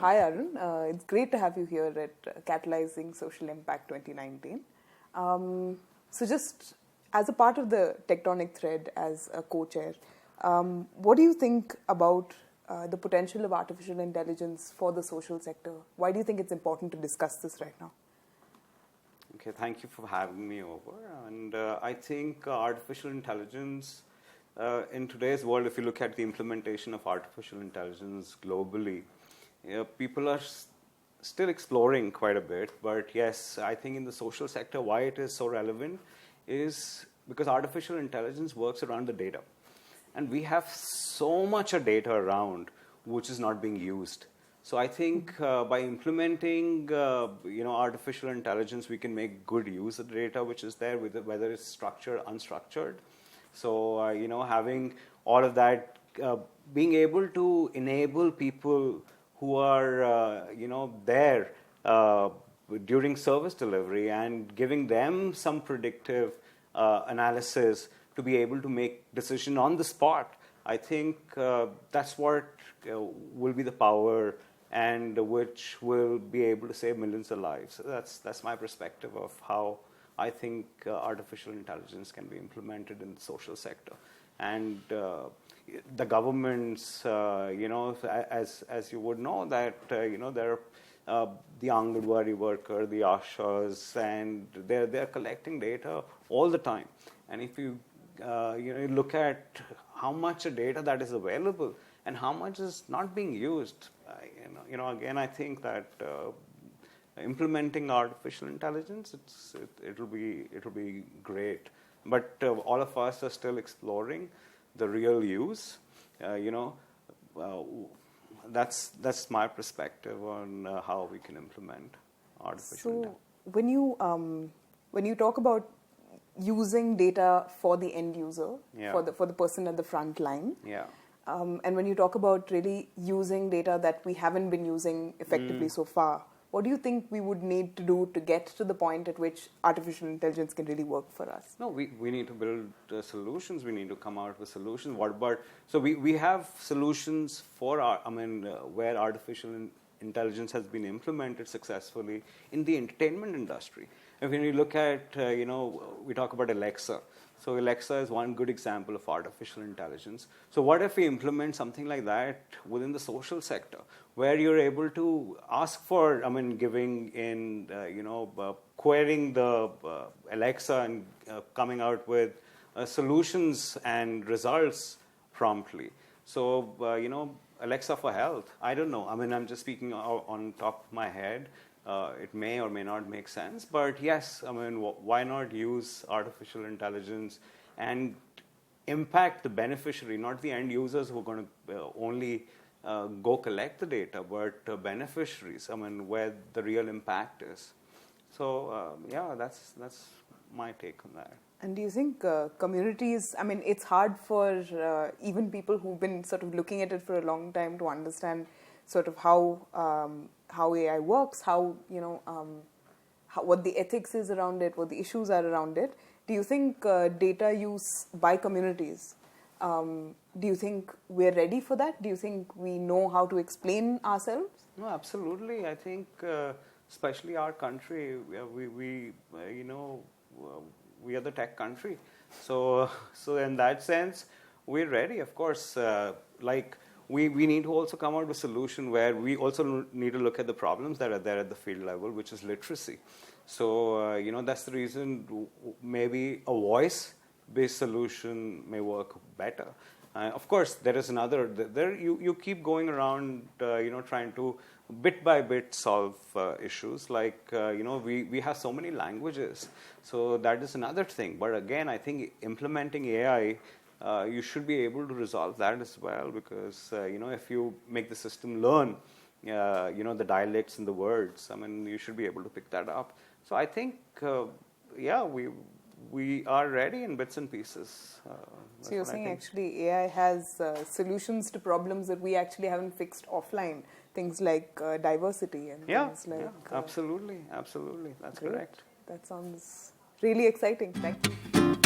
hi Arun, it's great to have you here at Catalysing Social Impact 2019. So just as a part of the tectonic thread, as a co-chair, what do you think about the potential of artificial intelligence for the social sector? Why do you think it's important to discuss this right now? Okay, thank you for having me over. And I think artificial intelligence, in today's world, if you look at the implementation of artificial intelligence globally, people are still exploring quite a bit. But yes, I think in the social sector, why it is so relevant is because artificial intelligence works around the data. And we have so much of data around which is not being used. So I think by implementing artificial intelligence, we can make good use of the data which is there, whether it's structured, unstructured. So having all of that, being able to enable people who are there during service delivery and giving them some predictive analysis to be able to make decision on the spot. I think that's what will be the power and which will be able to save millions of lives. So that's my perspective of how I think artificial intelligence can be implemented in the social sector. And the governments, as you would know, that there are the Anganwadi worker, the Ashas, and they're collecting data all the time. And if you look at how much data that is available and how much is not being used, again, I think that implementing artificial intelligence, it'll be great. But all of us are still exploring the real use. That's my perspective on how we can implement artificial intelligence. So when you talk about using data for the end user, for the person at the front line, and when you talk about really using data that we haven't been using effectively so far, what do you think we would need to do to get to the point at which artificial intelligence can really work for us? No, we need to build solutions. We need to come out with solutions. So we have solutions for where artificial intelligence has been implemented successfully in the entertainment industry. And when you look at, we talk about Alexa. So Alexa is one good example of artificial intelligence. So what if we implement something like that within the social sector, where you're able to ask for, giving in, querying the Alexa and coming out with solutions and results promptly. So, Alexa for health, I don't know. I'm just speaking on top of my head. It may or may not make sense, but yes, why not use artificial intelligence and impact the beneficiary, not the end users who are going to only go collect the data, but beneficiaries, where the real impact is. So, that's my take on that. And do you think communities, it's hard for even people who've been sort of looking at it for a long time to understand sort of how AI works, what the ethics is around it, what the issues are around it. Do you think data use by communities, do you think we're ready for that? Do you think we know how to explain ourselves? No, absolutely. I think especially our country, we are the tech country. So in that sense, we're ready. Of course, we need to also come out with a solution where we also need to look at the problems that are there at the field level, which is literacy. So, that's the reason maybe a voice-based solution may work better. Of course, there is another, you keep going around, trying to bit by bit solve issues. We have so many languages. So that is another thing. But again, I think implementing AI, you should be able to resolve that as well, because if you make the system learn the dialects and the words, you should be able to pick that up. So I think we are ready in bits and pieces. So you're saying actually AI has solutions to problems that we actually haven't fixed offline, things like diversity and things like absolutely, that's great. correct. That sounds really exciting. Thank you.